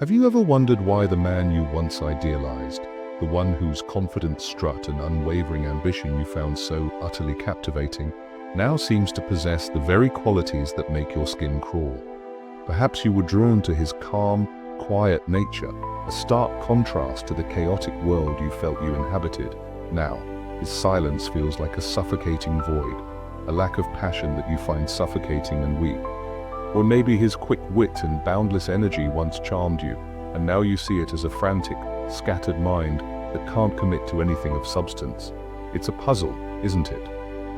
Have you ever wondered why the man you once idealized, the one whose confident strut and unwavering ambition you found so utterly captivating, now seems to possess the very qualities that make your skin crawl? Perhaps you were drawn to his calm, quiet nature, a stark contrast to the chaotic world you felt you inhabited. Now, his silence feels like a suffocating void, a lack of passion that you find suffocating and weak. Or maybe his quick wit and boundless energy once charmed you, and now you see it as a frantic, scattered mind that can't commit to anything of substance. It's a puzzle, isn't it?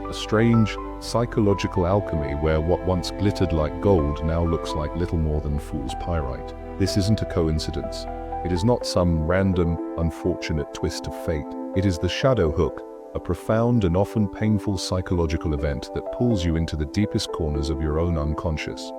A strange, psychological alchemy where what once glittered like gold now looks like little more than fool's pyrite. This isn't a coincidence. It is not some random, unfortunate twist of fate. It is the shadow hook, a profound and often painful psychological event that pulls you into the deepest corners of your own unconscious.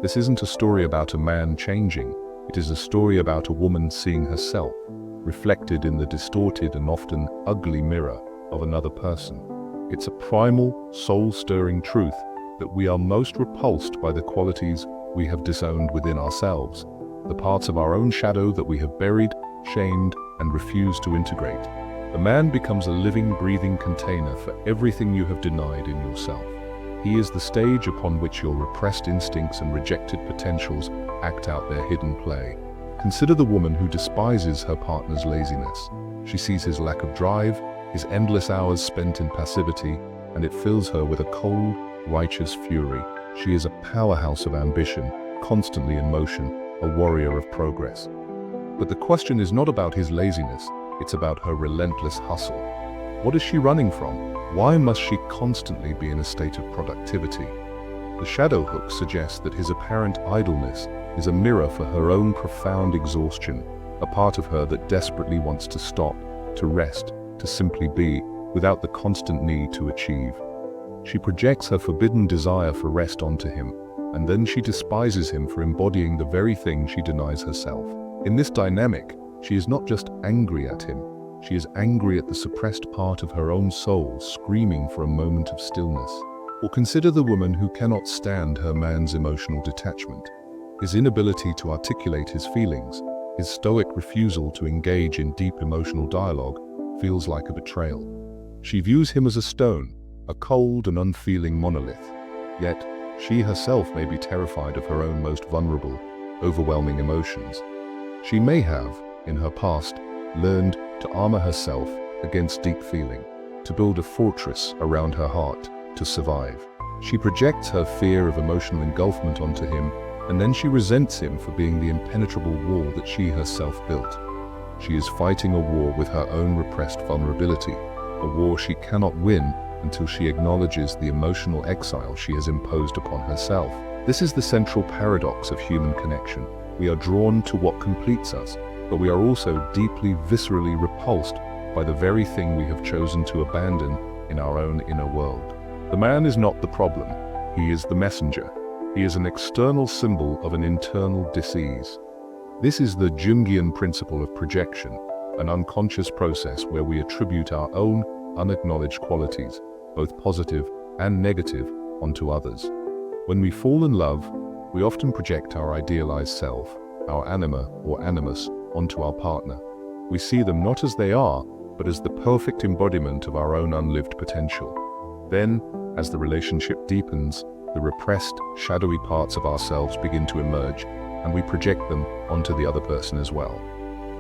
This isn't a story about a man changing. It is a story about a woman seeing herself, reflected in the distorted and often ugly mirror of another person. It's a primal, soul-stirring truth that we are most repulsed by the qualities we have disowned within ourselves, the parts of our own shadow that we have buried, shamed, and refused to integrate. The man becomes a living, breathing container for everything you have denied in yourself. He is the stage upon which your repressed instincts and rejected potentials act out their hidden play. Consider the woman who despises her partner's laziness. She sees his lack of drive, his endless hours spent in passivity, and it fills her with a cold, righteous fury. She is a powerhouse of ambition, constantly in motion, a warrior of progress. But the question is not about his laziness, it's about her relentless hustle. What is she running from? Why must she constantly be in a state of productivity? The shadow hook suggests that his apparent idleness is a mirror for her own profound exhaustion, a part of her that desperately wants to stop, to rest, to simply be, without the constant need to achieve. She projects her forbidden desire for rest onto him, and then she despises him for embodying the very thing she denies herself. In this dynamic, she is not just angry at him, she is angry at the suppressed part of her own soul screaming for a moment of stillness. Or consider the woman who cannot stand her man's emotional detachment. His inability to articulate his feelings, his stoic refusal to engage in deep emotional dialogue, feels like a betrayal. She views him as a stone, a cold and unfeeling monolith. Yet, she herself may be terrified of her own most vulnerable, overwhelming emotions. She may have, in her past, learned to armor herself against deep feeling, to build a fortress around her heart, to survive. She projects her fear of emotional engulfment onto him, and then she resents him for being the impenetrable wall that she herself built. She is fighting a war with her own repressed vulnerability, a war she cannot win until she acknowledges the emotional exile she has imposed upon herself. This is the central paradox of human connection. We are drawn to what completes us, but we are also deeply, viscerally repulsed by the very thing we have chosen to abandon in our own inner world. The man is not the problem, he is the messenger. He is an external symbol of an internal disease. This is the Jungian principle of projection, an unconscious process where we attribute our own unacknowledged qualities, both positive and negative, onto others. When we fall in love, we often project our idealized self, our anima or animus, onto our partner. We see them not as they are, but as the perfect embodiment of our own unlived potential. Then, as the relationship deepens, the repressed, shadowy parts of ourselves begin to emerge, and we project them onto the other person as well.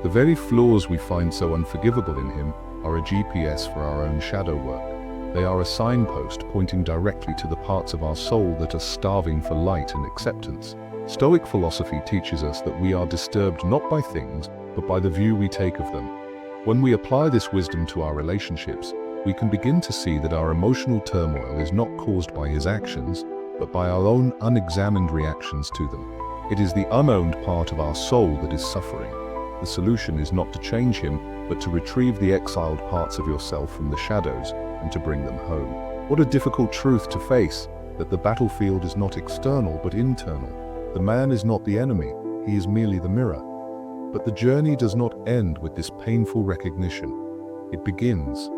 The very flaws we find so unforgivable in him are a GPS for our own shadow work. They are a signpost pointing directly to the parts of our soul that are starving for light and acceptance. Stoic philosophy teaches us that we are disturbed not by things, but by the view we take of them. When we apply this wisdom to our relationships, we can begin to see that our emotional turmoil is not caused by his actions, but by our own unexamined reactions to them. It is the unowned part of our soul that is suffering. The solution is not to change him, but to retrieve the exiled parts of yourself from the shadows and to bring them home. What a difficult truth to face, that the battlefield is not external but internal. The man is not the enemy, he is merely the mirror. But the journey does not end with this painful recognition. It begins.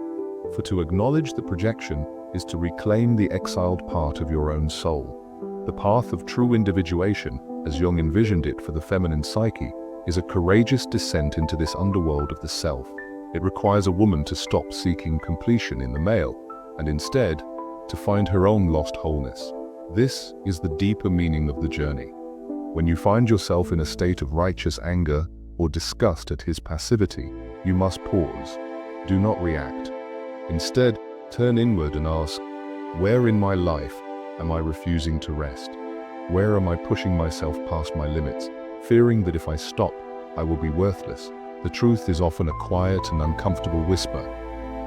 For to acknowledge the projection is to reclaim the exiled part of your own soul. The path of true individuation, as Jung envisioned it for the feminine psyche, is a courageous descent into this underworld of the self. It requires a woman to stop seeking completion in the male, and instead, to find her own lost wholeness. This is the deeper meaning of the journey. When you find yourself in a state of righteous anger or disgust at his passivity, you must pause. Do not react. Instead, turn inward and ask, where in my life am I refusing to rest? Where am I pushing myself past my limits, fearing that if I stop, I will be worthless? The truth is often a quiet and uncomfortable whisper.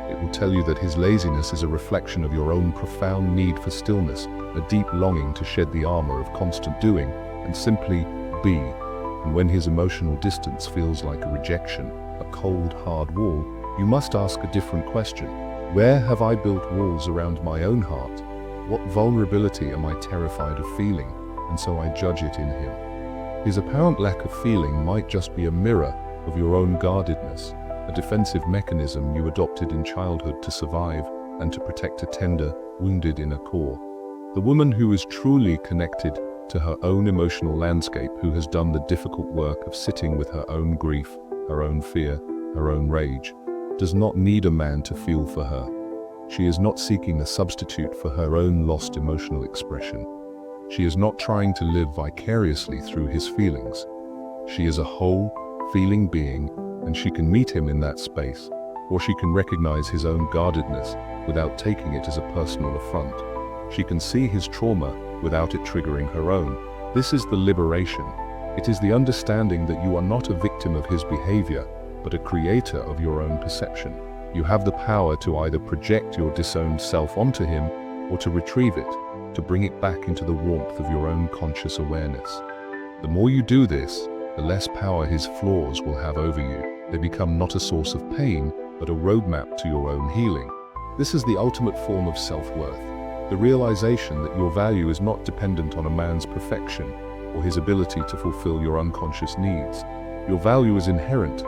It will tell you that his laziness is a reflection of your own profound need for stillness, a deep longing to shed the armor of constant doing and simply be. And when his emotional distance feels like a rejection, a cold, hard wall, you must ask a different question. Where have I built walls around my own heart? What vulnerability am I terrified of feeling, and so I judge it in him? His apparent lack of feeling might just be a mirror of your own guardedness, a defensive mechanism you adopted in childhood to survive and to protect a tender, wounded inner core. The woman who is truly connected to her own emotional landscape, who has done the difficult work of sitting with her own grief, her own fear, her own rage, does not need a man to feel for her. She is not seeking a substitute for her own lost emotional expression. She is not trying to live vicariously through his feelings. She is a whole, feeling being, and she can meet him in that space, or she can recognize his own guardedness without taking it as a personal affront. She can see his trauma without it triggering her own. This is the liberation. It is the understanding that you are not a victim of his behavior, but a creator of your own perception. You have the power to either project your disowned self onto him or to retrieve it, to bring it back into the warmth of your own conscious awareness. The more you do this, the less power his flaws will have over you. They become not a source of pain, but a roadmap to your own healing. This is the ultimate form of self-worth, the realization that your value is not dependent on a man's perfection or his ability to fulfill your unconscious needs. Your value is inherent.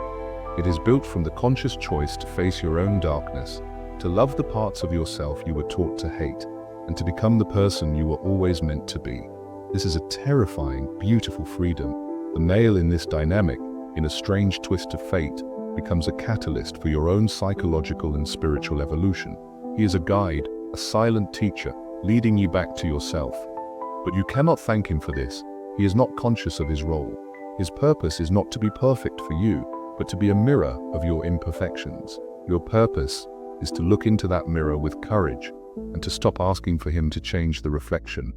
It is built from the conscious choice to face your own darkness, to love the parts of yourself you were taught to hate, and to become the person you were always meant to be. This is a terrifying, beautiful freedom. The male in this dynamic, in a strange twist of fate, becomes a catalyst for your own psychological and spiritual evolution. He is a guide, a silent teacher, leading you back to yourself. But you cannot thank him for this. He is not conscious of his role. His purpose is not to be perfect for you, but to be a mirror of your imperfections. Your purpose is to look into that mirror with courage and to stop asking for him to change the reflection,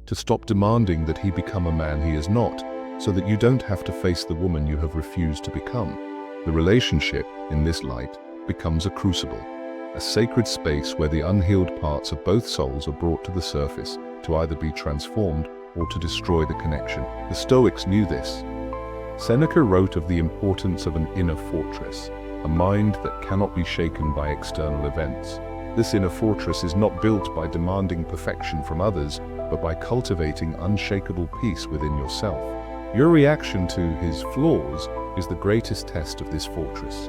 to stop demanding that he become a man he is not, so that you don't have to face the woman you have refused to become. The relationship, in this light, becomes a crucible, a sacred space where the unhealed parts of both souls are brought to the surface to either be transformed or to destroy the connection. The Stoics knew this. Seneca wrote of the importance of an inner fortress, a mind that cannot be shaken by external events. This inner fortress is not built by demanding perfection from others, but by cultivating unshakable peace within yourself. Your reaction to his flaws is the greatest test of this fortress.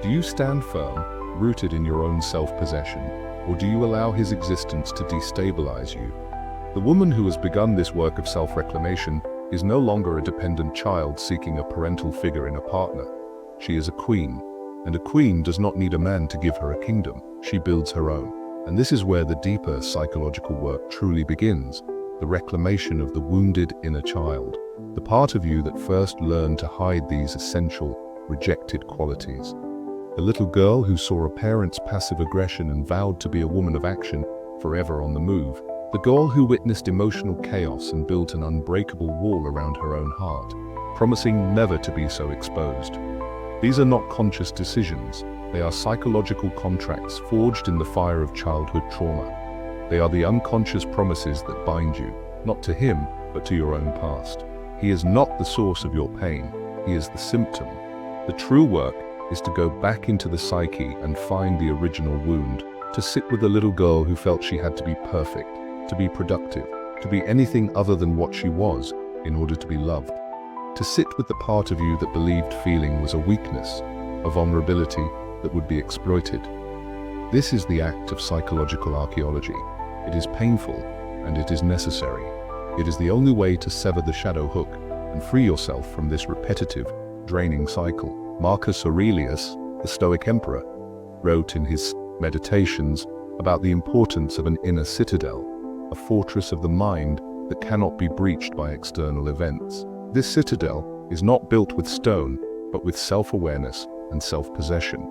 Do you stand firm, rooted in your own self-possession, or do you allow his existence to destabilize you? The woman who has begun this work of self-reclamation is no longer a dependent child seeking a parental figure in a partner. She is a queen, and a queen does not need a man to give her a kingdom. She builds her own. And this is where the deeper psychological work truly begins, the reclamation of the wounded inner child, the part of you that first learned to hide these essential, rejected qualities. The little girl who saw a parent's passive aggression and vowed to be a woman of action, forever on the move. The girl who witnessed emotional chaos and built an unbreakable wall around her own heart, promising never to be so exposed. These are not conscious decisions. They are psychological contracts forged in the fire of childhood trauma. They are the unconscious promises that bind you, not to him, but to your own past. He is not the source of your pain. He is the symptom. The true work is to go back into the psyche and find the original wound, to sit with the little girl who felt she had to be perfect, to be productive, to be anything other than what she was in order to be loved. To sit with the part of you that believed feeling was a weakness, a vulnerability that would be exploited. This is the act of psychological archaeology. It is painful, and it is necessary. It is the only way to sever the shadow hook and free yourself from this repetitive, draining cycle. Marcus Aurelius, the Stoic emperor, wrote in his Meditations about the importance of an inner citadel, a fortress of the mind that cannot be breached by external events. This citadel is not built with stone, but with self-awareness and self-possession.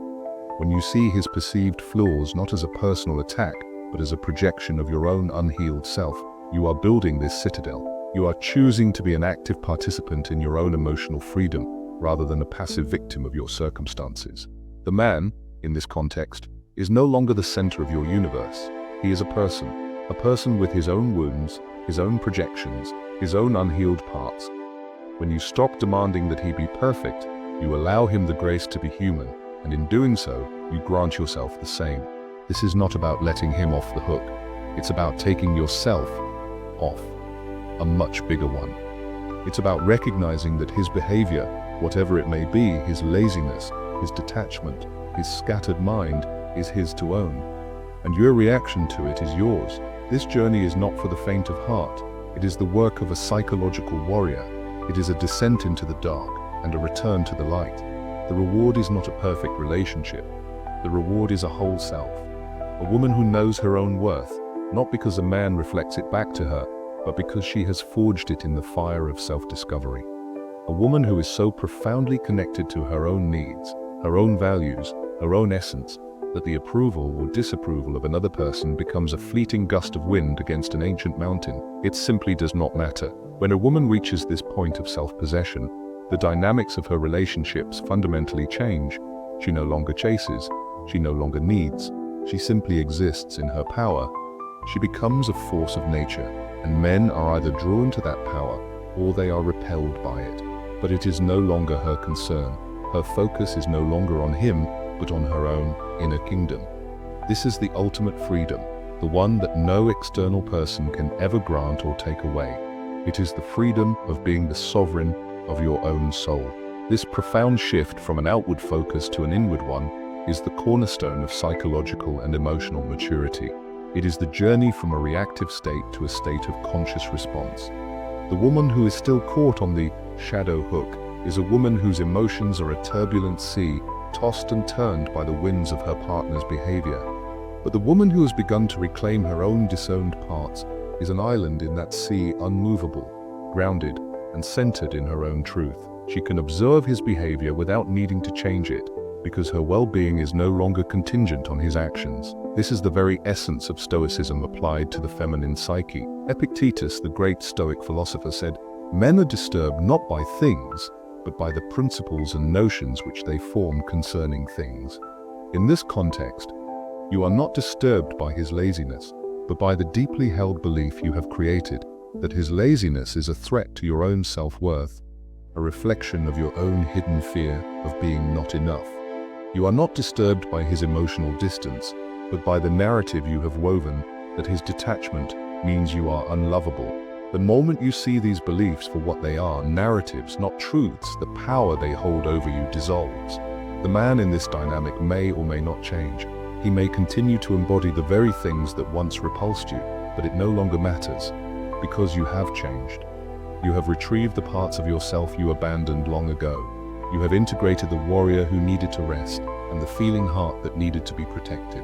When you see his perceived flaws not as a personal attack, but as a projection of your own unhealed self, you are building this citadel. You are choosing to be an active participant in your own emotional freedom, rather than a passive victim of your circumstances. The man, in this context, is no longer the center of your universe. He is a person with his own wounds, his own projections, his own unhealed parts. When you stop demanding that he be perfect, you allow him the grace to be human, and in doing so, you grant yourself the same. This is not about letting him off the hook. It's about taking yourself off, a much bigger one. It's about recognizing that his behavior, whatever it may be, his laziness, his detachment, his scattered mind, is his to own. And your reaction to it is yours. This journey is not for the faint of heart. It is the work of a psychological warrior. It is a descent into the dark and a return to the light. The reward is not a perfect relationship. The reward is a whole self. A woman who knows her own worth, not because a man reflects it back to her, but because she has forged it in the fire of self-discovery. A woman who is so profoundly connected to her own needs, her own values, her own essence, that the approval or disapproval of another person becomes a fleeting gust of wind against an ancient mountain. It simply does not matter. When a woman reaches this point of self-possession, the dynamics of her relationships fundamentally change. She no longer chases, she no longer needs, she simply exists in her power. She becomes a force of nature, and men are either drawn to that power or they are repelled by it. But it is no longer her concern. Her focus is no longer on him, but on her own inner kingdom. This is the ultimate freedom, the one that no external person can ever grant or take away. It is the freedom of being the sovereign of your own soul. This profound shift from an outward focus to an inward one is the cornerstone of psychological and emotional maturity. It is the journey from a reactive state to a state of conscious response. The woman who is still caught on the shadow hook is a woman whose emotions are a turbulent sea, tossed and turned by the winds of her partner's behavior. But the woman who has begun to reclaim her own disowned parts is an island in that sea, unmovable, grounded, and centered in her own truth. She can observe his behavior without needing to change it, because her well-being is no longer contingent on his actions. This is the very essence of Stoicism applied to the feminine psyche. Epictetus, the great Stoic philosopher, said, "Men are disturbed not by things, but by the principles and notions which they form concerning things." In this context, you are not disturbed by his laziness, but by the deeply held belief you have created that his laziness is a threat to your own self-worth, a reflection of your own hidden fear of being not enough. You are not disturbed by his emotional distance, but by the narrative you have woven that his detachment means you are unlovable. The moment you see these beliefs for what they are, narratives, not truths, the power they hold over you dissolves. The man in this dynamic may or may not change. He may continue to embody the very things that once repulsed you, but it no longer matters, because you have changed. You have retrieved the parts of yourself you abandoned long ago. You have integrated the warrior who needed to rest and the feeling heart that needed to be protected.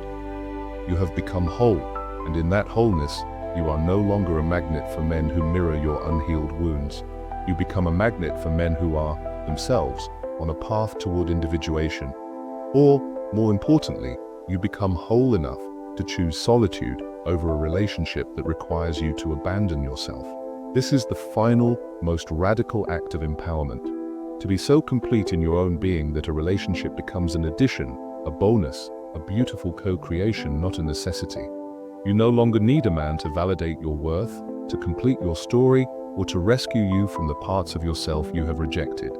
You have become whole, and in that wholeness, you are no longer a magnet for men who mirror your unhealed wounds. You become a magnet for men who are, themselves, on a path toward individuation. Or, more importantly, you become whole enough to choose solitude over a relationship that requires you to abandon yourself. This is the final, most radical act of empowerment. To be so complete in your own being that a relationship becomes an addition, a bonus, a beautiful co-creation, not a necessity. You no longer need a man to validate your worth, to complete your story, or to rescue you from the parts of yourself you have rejected.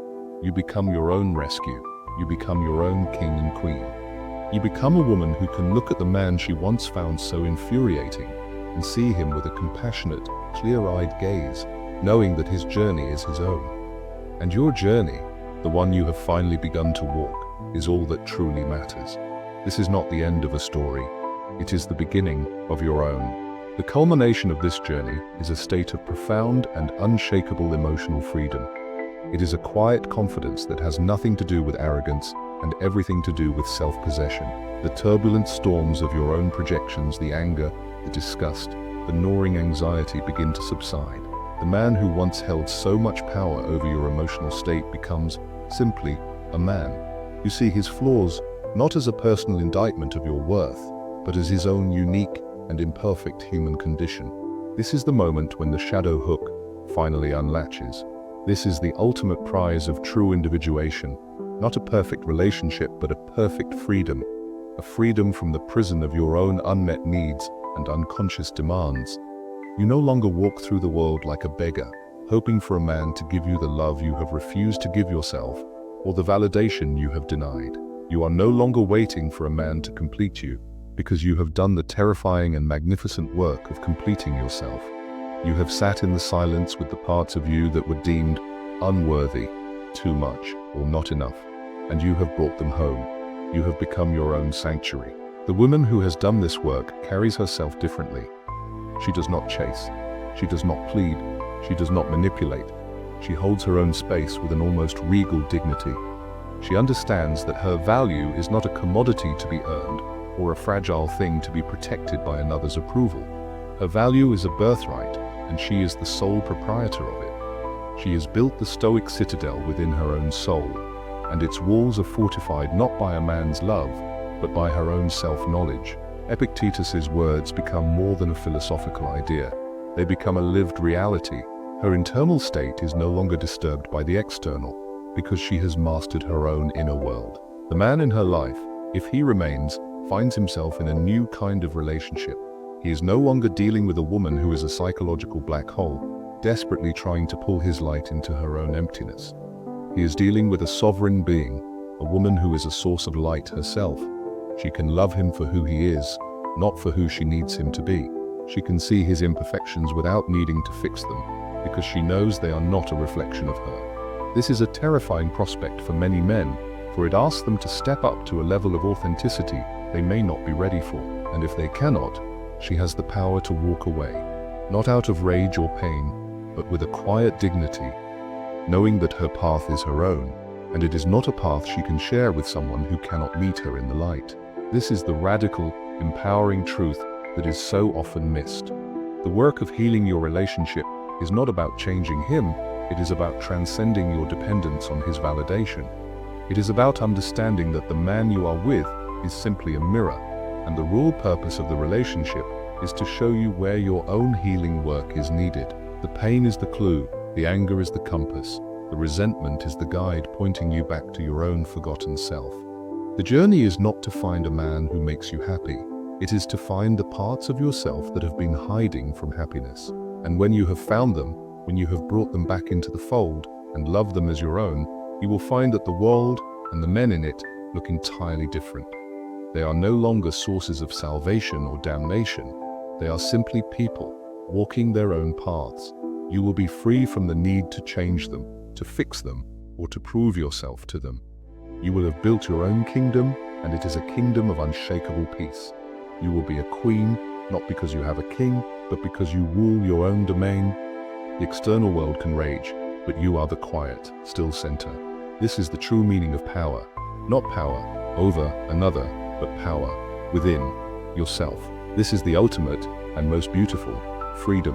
You become your own rescue. You become your own king and queen. You become a woman who can look at the man she once found so infuriating and see him with a compassionate, clear-eyed gaze, knowing that his journey is his own. And your journey, the one you have finally begun to walk, is all that truly matters. This is not the end of a story. It is the beginning of your own. The culmination of this journey is a state of profound and unshakable emotional freedom. It is a quiet confidence that has nothing to do with arrogance and everything to do with self-possession. The turbulent storms of your own projections, the anger, the disgust, the gnawing anxiety begin to subside. The man who once held so much power over your emotional state becomes simply a man. You see his flaws not as a personal indictment of your worth, but as his own unique and imperfect human condition. This is the moment when the shadow hook finally unlatches. This is the ultimate prize of true individuation, not a perfect relationship, but a perfect freedom. A freedom from the prison of your own unmet needs and unconscious demands. You no longer walk through the world like a beggar, hoping for a man to give you the love you have refused to give yourself, or the validation you have denied. You are no longer waiting for a man to complete you, because you have done the terrifying and magnificent work of completing yourself. You have sat in the silence with the parts of you that were deemed unworthy, too much, or not enough, and you have brought them home. You have become your own sanctuary. The woman who has done this work carries herself differently. She does not chase. She does not plead. She does not manipulate. She holds her own space with an almost regal dignity. She understands that her value is not a commodity to be earned or a fragile thing to be protected by another's approval. Her value is a birthright, and she is the sole proprietor of it. She has built the stoic citadel within her own soul, and its walls are fortified not by a man's love, but by her own self-knowledge. Epictetus's words become more than a philosophical idea. They become a lived reality. Her internal state is no longer disturbed by the external, because she has mastered her own inner world. The man in her life, if he remains, finds himself in a new kind of relationship. He is no longer dealing with a woman who is a psychological black hole, desperately trying to pull his light into her own emptiness. He is dealing with a sovereign being, a woman who is a source of light herself. She can love him for who he is, not for who she needs him to be. She can see his imperfections without needing to fix them, because she knows they are not a reflection of her. This is a terrifying prospect for many men, for it asks them to step up to a level of authenticity they may not be ready for. And if they cannot, she has the power to walk away, not out of rage or pain, but with a quiet dignity, knowing that her path is her own, and it is not a path she can share with someone who cannot meet her in the light. This is the radical, empowering truth that is so often missed. The work of healing your relationship is not about changing him, it is about transcending your dependence on his validation. It is about understanding that the man you are with is simply a mirror, and the real purpose of the relationship is to show you where your own healing work is needed. The pain is the clue, the anger is the compass, the resentment is the guide pointing you back to your own forgotten self. The journey is not to find a man who makes you happy. It is to find the parts of yourself that have been hiding from happiness. And when you have found them, when you have brought them back into the fold and loved them as your own, you will find that the world and the men in it look entirely different. They are no longer sources of salvation or damnation. They are simply people walking their own paths. You will be free from the need to change them, to fix them, or to prove yourself to them. You will have built your own kingdom, and it is a kingdom of unshakable peace. You will be a queen, not because you have a king, but because you rule your own domain. The external world can rage, but you are the quiet, still center. This is the true meaning of power. Not power over another, but power within yourself. This is the ultimate and most beautiful freedom.